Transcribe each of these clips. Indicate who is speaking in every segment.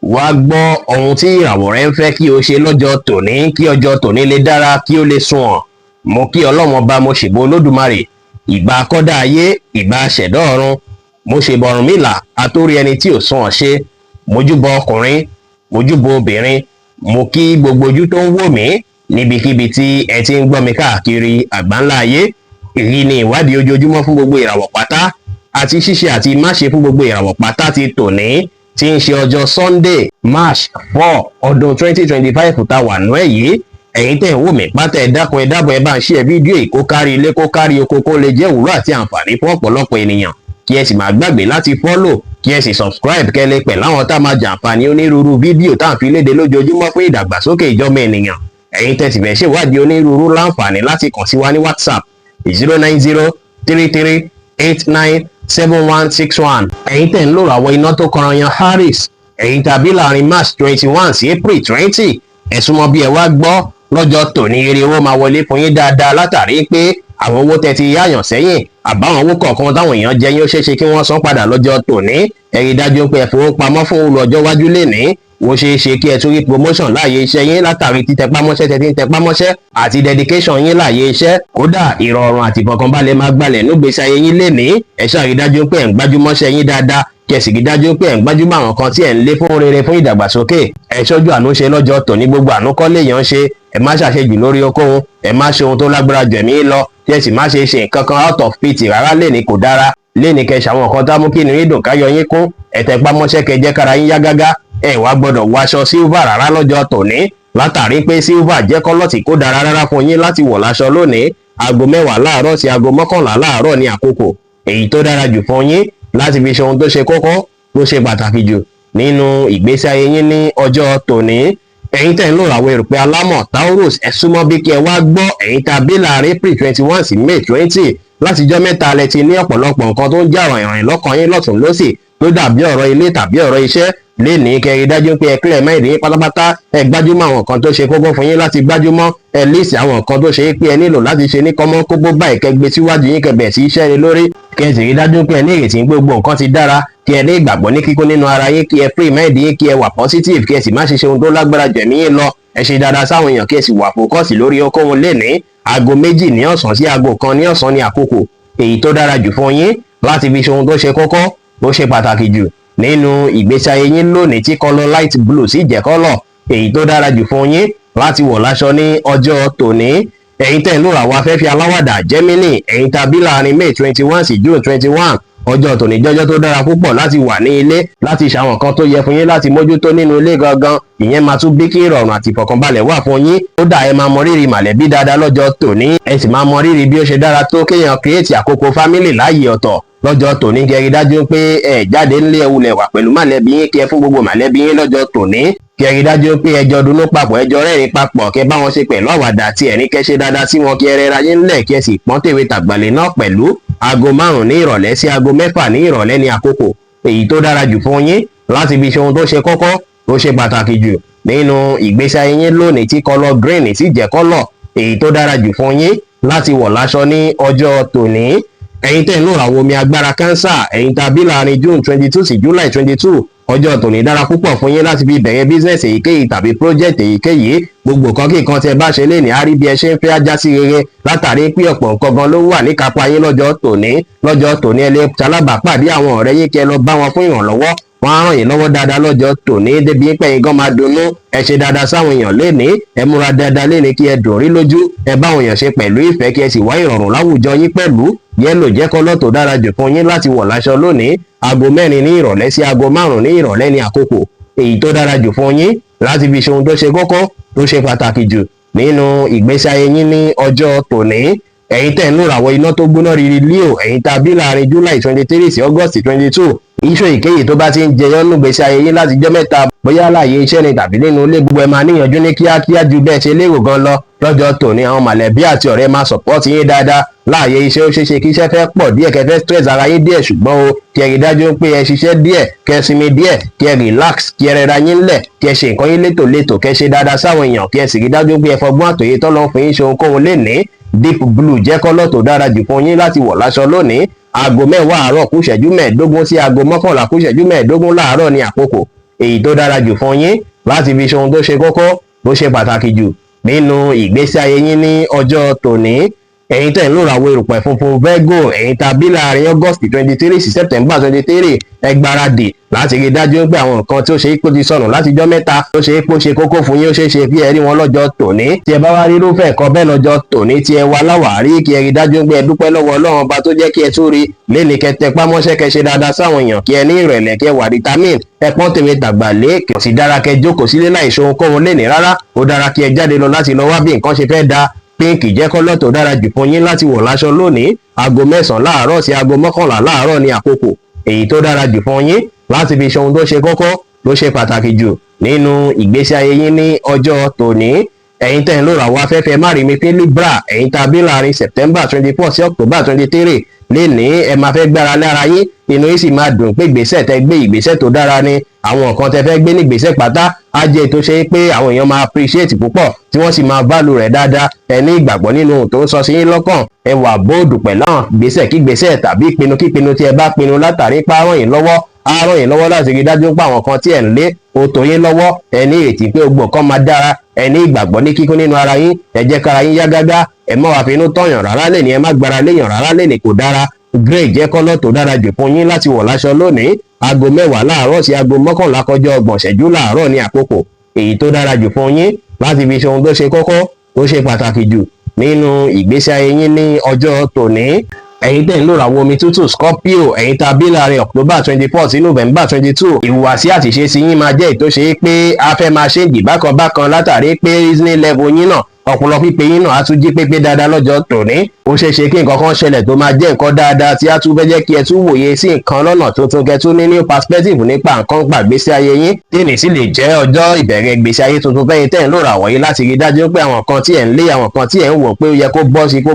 Speaker 1: Wá gbọ́ ohun tí ìràwọ̀ rẹ ń fẹ́ kí o ṣe lọ́jọ́ tòní kí ọjọ́ tòní lè dára kí ó lè sunwọ̀n. Mo kí Ọlọ́run Ọba, mo ṣèbà Olódùmarè, ìbà akọ́dá ayé, ìbà aṣẹ̀dá ọ̀run, mo ṣèbà Ọ̀rúnmìlà atórí ẹni tí ò sunwọ̀n ṣe, mojúbọ ọkùnrin, mojúbọ obìnrin, mo kí gbogbo ojú tó ń wò mí níbikíbi tí ẹ ti ń gbọ́ mi káàkiri àgbáńlá ayé. Èyí ni ìwádìí ojoojúmọ́ fún gbogbo ìràwọ̀ pátá àti ṣíṣe àti máṣe fún gbogbo ìràwọ̀ pátá ti tòní tí ń ṣe ọjọ́ Sunday March 4 ọdún 2025 tá wà nú ẹ̀ yìí. Ẹ̀yin tẹ̀ ń wò mí pátá ẹ dákun ẹ dábọ̀ ẹ bá ń share fídíò yìí kó kárí ilé kó kárí oko kó lè jẹ́ ìwúlò àti àǹfààní fún ọ̀pọ̀lọpọ̀ ènìyàn. Kí ẹ sì má gbàgbé láti follow, kí ẹ sì subscribe kẹ́ lè pẹ̀ láwọn tá máa jàǹfààní onírúurú fídíò tá à ń fi léde lójoojúmọ́ fún ìdàgbàsókè ìjọba ènìyàn. Ẹ̀yin tẹ̀ sì fẹ́ ṣèwádìí onírúurú láǹfààní láti kàn sí wa ní WhatsApp 09033897161. Ẹ̀yin tẹ̀ ń lò ràwọ̀ iná tó kọranyan Harris, ẹ̀yin tàbí láàrin March 21 sí April 20, ẹ súnmọ́ bí ẹ wá gbọ́ lọ́jọ́ tòní eré owó máa wọlé fún yín dáadáa látàrí pé àwọn owó tẹ́ ti yáyàn sẹ́yìn àbáwọn owó kọ̀ọ̀kan táwọn èèyàn jẹ yín ó ṣeéṣe kí wọ́n san padà lọ́jọ́ tòní. Ẹ rí dájú pé ẹ fowópamọ́ fún olú ọjọ́ iwájú lénìí. Ó ṣeé ṣe kí ẹ tún rí promotion láàyè iṣẹ́ yín látàrí títẹpámọ́ṣẹ́ tẹ́ ti ń tẹpámọ́ṣẹ́ àti dedication yín láàyè iṣẹ́. Kódà ìrọ̀rùn àti ìfọ̀kànbalẹ̀ máa gbalẹ̀ nígbèésí ayé yín lénìí. Ẹ ṣáà rí dájú pé ẹ̀ ń gbájúmọ́ṣẹ́ yín dáadáa, kí ẹ sì rí dájú pé ẹ̀ ń gbájúmọ́ àwọn kan tí ẹ̀ ń lé fún rere fún ìdàgbàsókè. Ẹ ṣọ́jú àánú ṣe lọ́jọ́ tòní, gbogbo àánú kọ́ lèèyàn ṣe. Ẹ má ṣàṣejù lórí okòwò, ẹ má ṣe ohun tó lágbára jù ẹ̀mí lọ, kí ẹ sì má ṣe nǹkan kan out of pity rárá lénìí kò dára. Lénìí kẹ́ ṣàwọn nǹkan tá mú kí inú yín dùn káyọ̀ yín kún. Ẹ tẹpámọ́ṣẹ́ kẹ́ jẹ́ kára yín yá gágá. Ẹ wá gbọ́dọ̀ wọ aṣọ silver rárá lọ́jọ́ tòní látàrí pé silver jẹ́ kọ́lọ̀ tí kò dára rárá fún yín láti wọ̀ láṣọ lónìí. Aago 10 láàárọ̀ sí aago 11 láàárọ̀ ní àkókò èyí tó dára jù fún yín láti fi ṣe ohun tó ṣe kókó tó ṣe pàtàkì jù nínú ìgbésí ayé yín ní ọjọ́ tòní. Ẹ̀yin tẹ̀ ń lò ràwọ̀ èrùpẹ̀ alámọ̀ Taurus, ẹ súnmọ́ bí kí ẹ wá gbọ́. Ẹ̀yin tàbí láàrin April 21 sí May 20 látijọ́ mẹ́ta lẹ ti ní ọ̀pọ̀lọpọ̀ nǹkan tó ń jà ràn lọ́kàn yín lọ́tùn lósì tó dàbí ọ̀rọ̀ ilé tàbí ọ̀rọ̀ iṣẹ́. Lénìí kẹ́ rí dájú pé ẹ clear mind yín pátápátá, ẹ gbájúmọ́ àwọn nǹkan tó ṣe kókó fún yín láti gbájúmọ́, ẹ list àwọn nǹkan tó ṣe é pé ẹ nílò láti ṣe ní kọ́mọ́ kókó báyìí, kẹ́ gbé síwájú yín, kẹ́ bẹ̀rẹ̀ sí iṣẹ́ rẹ lórí. Kẹ́ sì rí dájú pé ẹ ní ìrètí gbogbo nǹkan ti dára, kí ẹ ní ìgbàgbọ́ ní kíkún nínú ara yín, kí ẹ free mind yín, kí ẹ wà positive, kí ẹ sì má ṣe ohun tó lágbára jù ẹ̀mí yín lọ. Ẹ ṣe dáadáa sáwọn èèyàn, kí ẹ sì wà focus lórí okòwò lénìí. Aago 2 ní ọ̀sán sí aago 1 ní ọ̀sán ní àkókò èyí tó dára jù fún yín láti fi ṣe ohun tó ṣe kókó tó ṣe pàtàkì jù nínú ìgbésí ayé yín lónìí, tí kọ́lọ̀ light blue sì jẹ́ kọ́lọ̀ èyí tó dára jù fún yín láti wọ̀ láṣọ ní ọjọ́ tòní. Ẹ̀yin tẹ̀ ń lò ràwọ̀ afẹ́fẹ́ aláwàdà Gemini, ẹ̀yin tàbí láàrin May 21 sí June 21, ọjọ́ tòní jọjọ́ tó dára púpọ̀ láti wà ní ilé, láti ṣàwọn kan tó yẹ fún yín láti mójútó nínú ilé gangan. Ìyẹn máa tún bí kí ìrọ̀rùn àti ìfọ̀kànbalẹ̀ wà fún yín. Kódà ẹ máa mọ rírì mọ̀lẹ́bí dáadáa lọ́jọ́ tòní. Ẹ sì máa mọ rírì bí ó ṣe dára tó kéèyàn create àkókò family láàyè ọ̀tọ̀ lọ́jọ́ tòní. Kẹ́ rí dájú pé ẹ jáde ńlé ẹ wulẹ̀ wà pẹ̀lú mọ̀lẹ́bí yín, kí ẹ fún gbogbo mọ̀lẹ́bí yín lọ́jọ́ tòní. Kẹ́ rí dájú pé ẹjọ́ dunú papọ̀, ẹjọ́ rẹ́rìn papọ̀, kẹ́ bá wọn ṣe pẹ̀lú àwàdà àti ẹ̀rín, kẹ́ ṣe dáadáa sí wọn, kí ẹ rẹra yín ńlẹ̀, kí ẹ sì pọ́n tèwe tàgbàlẹ̀ náà pẹ̀lú. Aago 5 ní ìrọ̀lẹ́ sí aago 6 ní ìrọ̀lẹ́ ní àkókò èyí tó dára jù fún yín láti fi ṣe ohun tó ṣe kókó tó ṣe pàtàkì jù nínú ìgbésí ayé yín lónìí, tí kọ́lọ̀ green sì jẹ́ kọ́lọ̀ èyí tó dára jù fún yín láti wọ̀ láṣọ ní ọjọ́ tòní. Ẹ̀yin tẹ̀ ń lò ràwọ̀ omi agbára Cancer, ẹ̀yin tàbí láàrin June 22 sí July 22, ọjọ́ tòní dára púpọ̀ fún yín láti fi bẹ̀rẹ̀ business èyíkéyìí tàbí project èyíkéyìí. Gbogbo nǹkan kí nǹkan tẹ bá ṣe lénìí á rí bí ẹ ṣe ń fẹ́ ajá sí rere látàrí pé ọ̀pọ̀ nǹkan gan ló wà níkápá yín lọ́jọ́ tòní. Lọ́jọ́ tòní ẹ lè ṣalábàápàdé àwọn ọ̀rẹ́ yín, kí ẹ lọ bá wọn fún ìrànlọ́wọ́, wọ́n á ràn yín lọ́wọ́ dáadáa lọ́jọ́ tòní débi pé yín gan máa dunnú. Ẹ ṣe dáadáa sáwọn èèyàn lénìí, ẹ múra dáadáa lénìí, kí ẹ dùn rí lójú, ẹ bá àwọn èèyàn ṣe pẹ̀lú ìfẹ́, kí ẹ sì wá ìrọ̀rùn láwùjọ yín pẹ̀lú. Yẹ́lò jẹ́ kọ́lọ̀ tó dára jù fún yín láti wọ̀ láṣọ lónìí. Aago 4 ní ìrọ̀lẹ́ sí aago 5 ní ìrọ̀lẹ́ ní àkókò èyí tó dára jù fún yín láti fi ṣe ohun tó ṣe kókó tó ṣe pàtàkì jù nínú ìgbésí ayé yín ní ọjọ́ tòní. Ẹ̀yin tẹ̀ ń lò ràwọ̀ iná tó gbóná riri Leo, ẹ̀yin tàbí láàrin July 23 sí August 22, iṣu ìkéyìí tó bá ti ń jẹyọ nínú ìgbésí ayé yín láti jọ́ mẹ́ta, bóyá láàyè iṣẹ́ ni tàbí nínú ilé, gbogbo ẹ máa níyànjú ní kíákíá ju bẹ́ẹ̀ ṣe lérò gan lọ. Lọ́jọ́ tòní àwọn mọ̀lẹ́bí àti ọ̀rẹ́ máa support yín dáadáa. Láàyè iṣẹ́ ó ṣeéṣe kí iṣẹ́ fẹ́ pọ̀ díẹ̀, kẹ́ fẹ́ stress ara yín díẹ̀, ṣùgbọ́n o kí ẹ rí dájú pé ẹ ṣiṣẹ́ díẹ̀, kẹ́ sinmi díẹ̀, kí ẹ relax, kí ẹ rẹra yín lẹ̀, kí ẹ ṣe nǹkan yín létòlétò, kẹ́ ṣe dáadáa sáwọn èèyàn, kí ẹ sì rí dájú pé ẹ fọgbọ́n àtòyé tọ́lọ́ fún yín ṣe ohunkóhun lénìí. Deep blue jẹ́ kọ́lọ̀ tó dára jù fún yín láti wọ̀ láṣọ lónìí. Aago 10 àárọ̀ kù ìṣẹ́jú 15 sí aago 11 kù ìṣẹ́jú 15 láàárọ̀ ní àkókò èyí tó dára jù fún yín láti fi ṣe ohun tó ṣe kókó tó ṣe pàtàkì jù nínú ìgbésí ayé yín ní ọjọ́ tòní. Ẹ̀yin tẹ̀ ń lò ràwọ̀ erùpẹ̀ funfun Virgo, ẹ̀yin tàbí láàrin August 23 sí September 23, ẹ gbáradì láti rí dájú pé àwọn nǹkan tí ó ṣe é pé ti sọnù látijọ́ mẹ́ta tó ṣe é pé ó ṣe kókó fún yín ó ṣeé ṣe kí ẹ rí wọn lọ́jọ́ tòní. Tí ẹ bá wá rí irúfẹ́ ẹ̀kọ́ bẹ́ẹ̀ lọ́jọ́ tòní tí ẹ wá láwàárí, kí ẹ rí dájú pé ẹ dúpẹ́ lọ́wọ́ Ọlọ́run ọba tó jẹ́ kí ẹ tún rí léni kẹ́ tẹpá mọ́ṣẹ́ kẹ́ ṣe dáadáa sáwọn èèyàn, kí ẹ ní ìrẹ̀lẹ̀, kí ẹ wà determine, ẹ pọ́n tèwe tàgbà lé, kí ó sì dára kẹ́ jókòó sílé láì ṣe ohunkóhun léni rárá. Ó dára kí ẹ jáde lọ láti lọ wá bí nǹkan ṣe fẹ́ da. Pínkì jẹ́ kọ́lọ̀ tó dára jù fún yín láti wọ̀ láṣọ lónìí. Aago 9 láàárọ̀ sí aago 11 láàárọ̀ ní àkókò èyí tó dára jù fún yín láti fi ṣe ohun tó ṣe kókó tó ṣe pàtàkì jù nínú ìgbésí ayé yín ní ọjọ́ tòní. Ẹ̀yin tẹ̀ ń lò ràwọ̀ afẹ́fẹ́ márìmí pé Libra, ẹ̀yin tàbí láàrin September 24 sí October 23 lénìí ẹ máa fẹ́ gbára lára yín, inú yín sì máa dùn pé ìgbésẹ̀ tẹ́ gbé ìgbésẹ̀ tó dára ni. Àwọn nǹkan tẹ́ fẹ́ gbé ní ìgbésẹ̀ pátá á jẹ́ tó ṣe pé àwọn èèyàn máa appreciate púpọ̀ tí wọ́n sì máa value rẹ̀ dáadáa. Ẹ ní ìgbàgbọ́ nínú ohun tó ń sọ sí yín lọ́kàn, ẹ wà bóòdù pẹ̀lú àwọn ìgbésẹ̀ kígbésẹ̀ tàbí ìpinnu kípinnu tí ẹ bá pinnu látàrí pa ràn yín lọ́wọ́. Á ràn yín lọ́wọ́ láti rí dájú pé àwọn kan tí ẹ̀ ń lé ó tó yín lọ́wọ́. Ẹ ní ìrètí pé gbogbo nǹkan máa dára, ẹ ní ìgbàgbọ́ ní kíkún nínú ara yín, ẹ jẹ́ kára yín yá gágá, ẹ má wá finú tọ̀yàn rárá lẹ́ni, ẹ má gbára léyàn rárá lẹ́ni, kò dára. Grey jẹ́ kọ́lọ̀ tó dára jù fún yín láti wọ̀ láṣọ lónìí. Aago 10 láàárọ̀ sí aago 11 kọjá 30 ìṣẹ́jú láàárọ̀ ní àkókò èyí tó dára jù fún yín láti fi ṣe ohun tó ṣe kókó tó ṣe pàtàkì jù nínú ìgbésí ayé yín ní ọjọ́ tòní. Ẹ̀yin tẹ̀ ń lò ràwọ̀ omi tútù Scorpio, ẹ̀yin tàbí láàrin October 24 sí November 22, ìhùwàsí àti ìṣesí yín máa jẹ́ ètò ṣe pé a fẹ́ máa ṣe ìdì bákan bákan látàrí pé reasoning level yín náà, ọpọlọ pípé yín náà á tún jí pépé dáadáa lọ́jọ́ tòní. Ó ṣeé ṣe kí nǹkan kan ṣẹlẹ̀ tó máa jẹ́ nǹkan dáadáa tí á tún fẹ́ jẹ́ kí ẹ tún wòye sí nǹkan lọ́nà tuntun, kẹ́ tún ní new perspective nípa nǹkan gbàgbésí ayé yín. Tèmi sì lè jẹ́ ọjọ́ ìbẹ̀rẹ̀ ìgbésí ayé tuntun fẹ́yìn tẹ́ ń lò ràwọ̀ yìí láti rí dájú pé àwọn kan tí ẹ̀ ń lé, àwọn kan tí ẹ̀ ń wò pé ó yẹ kó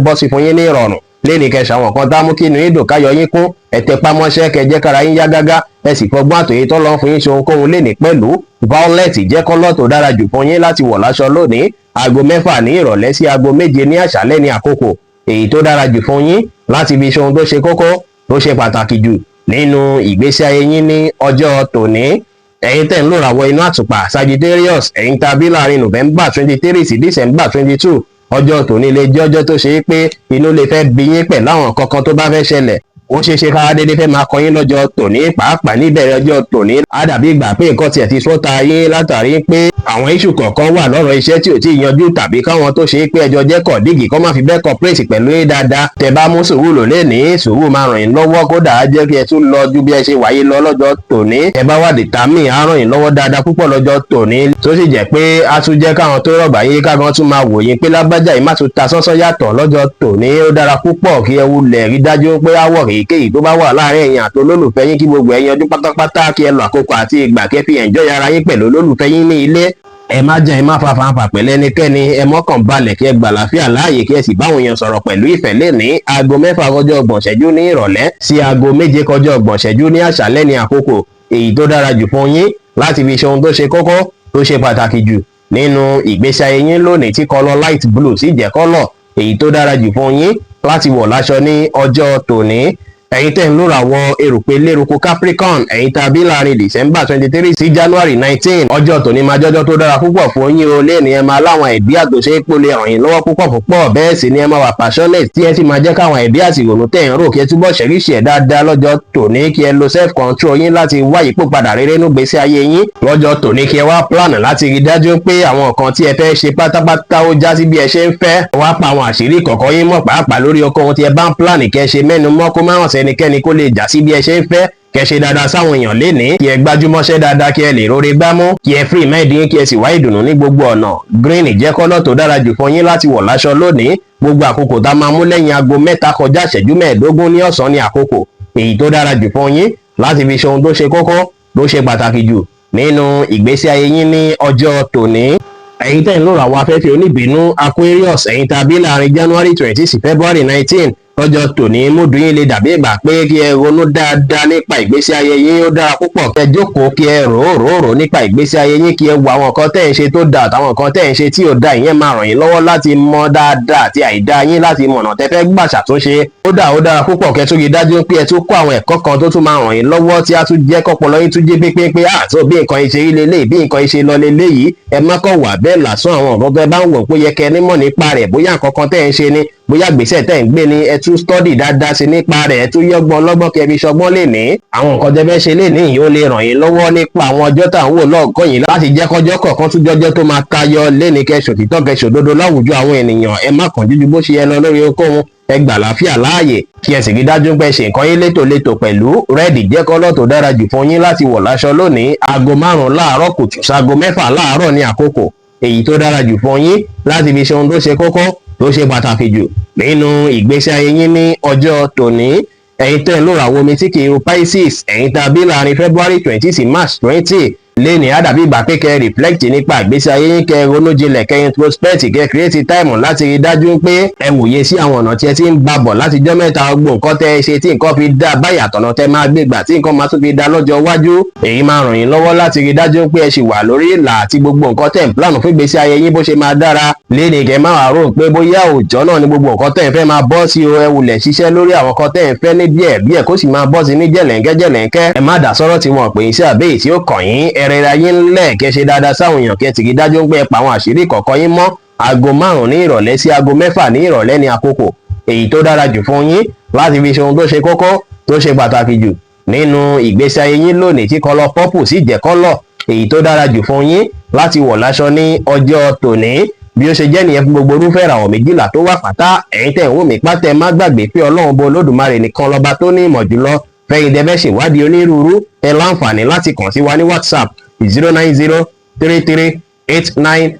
Speaker 1: bọ́ sí fún yín ní ìrọ̀rùn. Léni kẹsàn àwọn kan tá mú kí inú yín dùn káyọ̀ yín kún, ẹ tẹpá mọ́ṣẹ́ kẹ́ jẹ́ kára yín yá gágá, ẹ sì fọgbọ́n àtòyé tó lọ́ fún yín ṣe ohunkóhun léni pẹ̀lú. Violet jẹ́ kọ́lọ̀ tó dára jù fún yín láti wọ̀ láṣọ lónìí. Aago 6 ní ìrọ̀lẹ́ sí aago 7 ní àṣálẹ́ ní àkókò èyí tó dára jù fún yín láti fi ṣe ohun tó ṣe kókó tó ṣe pàtàkì jù nínú ìgbésí ayé yín ní ọjọ́ tòní. Ẹ̀yin tẹ̀ ń lò ràwọ̀ inú àtùpà Sagittarius, ẹ̀yin tàbí láàrin November 23 sí December 22, ọjọ́ tòní lè jẹ́ ọjọ́ tó ṣe é pé inú lè fẹ́ bí yín pẹ̀lú àwọn kankan tó bá fẹ́ ṣẹlẹ̀. Ó ṣeé ṣe kára dédé fẹ́ máa kọyín lọ́jọ́ tòní, pàápàá níbẹ̀rẹ̀ ọjọ́ tòní. Á dàbí ìgbà pé nǹkan tiẹ̀ ti sọ́ta yín látàrí pé àwọn iṣu kọ̀ọ̀kan wà lọ́rọ̀ iṣẹ́ tí ò tí ì yanjú, tàbí káwọn tó ṣe é pé ẹjọ́ jẹ́ kọ̀dígì kọ́ máa fi bẹ́ẹ̀ cooperate pẹ̀lú yín dáadáa. Tẹ́ bá mú sùúrù lò lénìí, sùúrù máa ràn yín lọ́wọ́, kódà á jẹ́ kí ẹ tún lọ ju bí ẹ ṣe wáyé lọ lọ́jọ́ tòní. Ẹ bá wà determine, á ràn yín lọ́wọ́ dáadáa púpọ̀ lọ́jọ́ tòní, tó sì jẹ́ pé á tún jẹ́ káwọn tó rọ̀gbà yín kágan tún máa wò yín pé lágbájá yìí má tún ta sọ́sọ́ yàtọ̀ lọ́jọ́ tòní. Ó dára púpọ̀ kí ẹ wulẹ̀ rí dájú pé áwọ̀ èyíkéyìí tó bá wà láàrin ẹ̀yin àti olólùfẹ́ yín, kí gbogbo ẹ̀yin ọdún pátápátá kí ẹ lọ àkókò àti ìgbà kẹ́ fi enjoy ara yín pẹ̀lú olólùfẹ́ yín ní ilé. Ẹ má jẹ́ ẹ má fa fanfà pẹ̀lú ẹnikẹ́ni, ẹ mọ́kàn balẹ̀ kí ẹ gbà láfíà láàyè kí ẹ sì báwọn èèyàn sọ̀rọ̀ pẹ̀lú ìfẹ́ lénìí. Aago 6 kọjá 30 ìṣẹ́jú ní ìrọ̀lẹ́ sí aago 7 kọjá 30 ìṣẹ́jú ní àṣálẹ́ ní àkókò èyí tó dára jù fún yín láti fi ṣe ohun tó ṣe kókó tó ṣe pàtàkì jù nínú ìgbésí ayé yín lónìí, tí kọ́lọ̀ light blue sì jẹ́ kọ́lọ̀ èyí tó dára jù fún yín láti wọ̀ láṣọ ní ọjọ́ tòní. Ẹ̀yin tẹ̀ ń lò ràwọ̀ erùpẹ̀ lérúkú Capricorn, ẹ̀yin tàbí láàrin December 23 sí January 19, ọjọ́ tòní máa jọ́jọ́ tó dára púpọ̀ fún yín o. Léni ẹ máa láwọn ẹ̀bí àtòṣe pò lè ràn yín lọ́wọ́ púpọ̀, bẹ́ẹ̀ sì ni ẹ máa wà passionate tí ẹ sì máa jẹ́ káwọn ẹ̀bí àti ìrònú tẹ̀ ń rò kí ẹ túbọ̀ ṣẹ́ríṣì ẹ̀ dáadáa lọ́jọ́ tòní, kí ẹ lo self control yín láti wá ìyípo padà rere nínú gbèsè ayé yín lọ́jọ́ tòní, kí ẹ wá plan láti rí dájú pé àwọn nǹkan tí ẹ fẹ́ ṣe pátápátá ó já sí bí ẹ ṣe ń fẹ́. Wá pa àwọn àṣírí kọ̀ọ̀kan yín mọ́, pàápàá lórí ohun tí ẹ bá ń plan kẹ́ ṣe mẹ́nu mọ́, kó má hàn sẹ́nikẹ́ni kó lè jà sí bí ẹ ṣe ń fẹ́. Kẹ́ ṣe dáadáa sáwọn èèyàn lénìí, kí ẹ gbájúmọ́ṣẹ́ dáadáa, kí ẹ lè róore gbámú, kí ẹ free mind yín, kí ẹ sì wá ìdùnnú ní gbogbo ọ̀nà. Green jẹ́ kọ́lọ̀ tó dára jù fún yín láti wọ̀ láṣọ lónìí. Gbogbo àkókò tá máa mú lẹ́yìn aago 3 kọjá ìṣẹ́jú 15 ní ọ̀sán ní àkókò èyí tó dára jù fún yín láti fi ṣe ohun tó ṣe kókó tó ṣe pàtàkì jù nínú ìgbésí ayé yín ní ọjọ́ tòní. Ẹ̀yin tẹ̀ ń lò ràwọ̀ afẹ́fẹ́ oníbínú Aquarius, ẹ̀yin tàbí láàrin January 20 sí February 19, lọ́jọ́ tòní múdù yín lè dàbí ìgbà pé kí ẹ ronú dáadáa nípa ìgbésí ayé yín. Ó dára púpọ̀ kẹ́ jókòó kí ẹ rò nípa ìgbésí ayé yín, kí ẹ wo àwọn nǹkan tẹ́ ẹ̀ ń ṣe tó dáa àtàwọn nǹkan tẹ́ ẹ̀ ń ṣe tí ò dáa. Ìyẹn máa ràn yín lọ́wọ́ láti mọ dáadáa àti àìdá yín, láti mọ̀nà tẹ́ fẹ́ gbà ṣàtúnṣe. Ó dára púpọ̀ kẹ́ tún rí dájú pé ẹ tún kọ́ àwọn ẹ̀kọ́ kan tó tún máa ràn yín lọ́wọ́ tí á tún jẹ́ kọ́pọlọ yín tún jẹ́ pépé àtó bí nǹkan ṣe rí lélẹ́yìí, bí nǹkan ṣe lọ lélẹ́yìí. Ẹ má kàn wà bẹ́ẹ̀ lásán. Àwọn nǹkan tẹ́ bá ń wò pé yẹ kẹ́ nímọ̀ nípa rẹ̀, bóyá nǹkan kan tẹ́ ẹ̀ ń ṣe ni, bóyá gbèsè tẹ́ ẹ̀ ń gbé ni, ẹ tún study dáadáa sí nípa rẹ̀, ẹ tún yọ́gbọ́n lọ́gbọ́n kẹ́ fi ṣọgbọ́n lè ní. Àwọn nǹkan tẹ́ fẹ́ ṣe lè ní yìí ó lè ràn yín lọ́wọ́ nípa àwọn ọjọ́ tá à ń wò lọ́ọ̀kan yìí láti jẹ́ kọjọ́ kọ̀ọ̀kan tún jọjọ́ tó máa tayọ lẹ́ni kẹ́sọ̀ títọ́ kẹ́sọ̀ òdodo láwùjọ àwọn ènìyàn. Ẹ má kàn jújú bó ṣe yẹ lọ lórí okòwò. Ẹ gbà láfíà láàyè kí ẹ sì rí dájú pé ṣe nǹkan yín létòlétò pẹ̀lú. rẹ́ẹ̀dì jẹ́ kọ́lọ́ tó dára jù fún yín láti wọ̀ láṣọ lónìí. aago 5 láàárọ̀ kùtù sáago 6 láàárọ̀ ní àkókò èyí tó dára jù fún yín láti fi ṣe ohun tó ṣe kókó tó ṣe pàtàkì jù nínú ìgbésí ayé yín ní ọjọ́ tòní. Ẹ̀yin tẹ́ ń lò ràwọ̀ omi tí kì í ru Pisces, ẹ̀yin tàbí láàrin February 20 sí March 20 lẹ́ni àdàbí ìgbà pé kẹ́ reflect nípa ìgbésí ayé yín, kẹ́ ronú jinlẹ̀, kẹ́ introspect, kẹ́ create time láti rí dájú pé ẹ wòye sí àwọn ọ̀nà tí ẹ ti ń bá bọ̀ láti jọ́ mẹ́ta. Gbogbo nǹkan tẹ́ ẹ ṣe tí nǹkan fi dá báyà tọ̀nà tẹ́ máa gbé gbà tí nǹkan máa tún fi dá lọ́jọ́ iwájú. Èyí máa ràn yín lọ́wọ́ láti rí dájú pé ẹ ṣì wà lórí ìlà àti gbogbo nǹkan tẹ́ ń plan fún ìgbésí ayé yín bó ṣe máa dára. Lẹ́ni kẹ́ máa rò pé bóyá òòjọ́ náà ni gbogbo nǹkan tẹ́ ẹ fẹ́ máa bọ́ sí o. Ẹ wulẹ̀ ṣiṣẹ́ lórí àwọn nǹkan tẹ́ ẹ fẹ́ ní díẹ̀ kó sì máa bọ́ sí ní jẹ̀lẹ̀ńkẹ́. Ẹ má dá sọ́rọ̀ tí wọ́n pè iṣẹ́ àbẹ́yì tí ó kàn yín. Ẹ rẹra yín lẹ̀ kẹ́ ṣe dáadáa sáwọn èèyàn, kẹ́ ti rí dájú pé ẹ pa àwọn àṣírí kọ̀ọ̀kan yín mọ́. aago 5 ní ìrọ̀lẹ́ sí aago 6 ní ìrọ̀lẹ́ ní àkókò èyí tó dára jù fún yín láti fi ṣe ohun tó ṣe kókó tó ṣe pàtàkì jù nínú ìgbésí ayé yín lónìí, tí kọ́lọ̀ purple sì jẹ́ kọ́lọ̀ èyí tó dára jù fún yín láti wọ̀ láṣọ ní ọjọ́ tòní. Bí ó ṣe jẹ́ nìyẹn fún gbogbo irúfẹ́ ìràwọ̀ 12 tó wà pátá. Ẹ̀yin tẹ́ ń wò mí pátá, ẹ má gbàgbé pé Ọlọ́run bo Olódùmarè nìkan lọ́ba tó ní ìmọ̀ jùlọ. Fẹ́yìn dẹ́bẹ́ ṣèwádìí onírúurú, ẹ láǹfààní láti kàn sí wa ní WhatsApp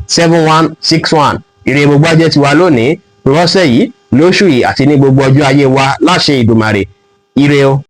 Speaker 1: 09033897161. Ire gbogbo ajẹ́ tiwa lónìí, lọ́sẹ̀ yìí, lóṣù yìí àti ní gbogbo ọjọ́ ayé wa láṣẹ Ìdùmarè. Ire o.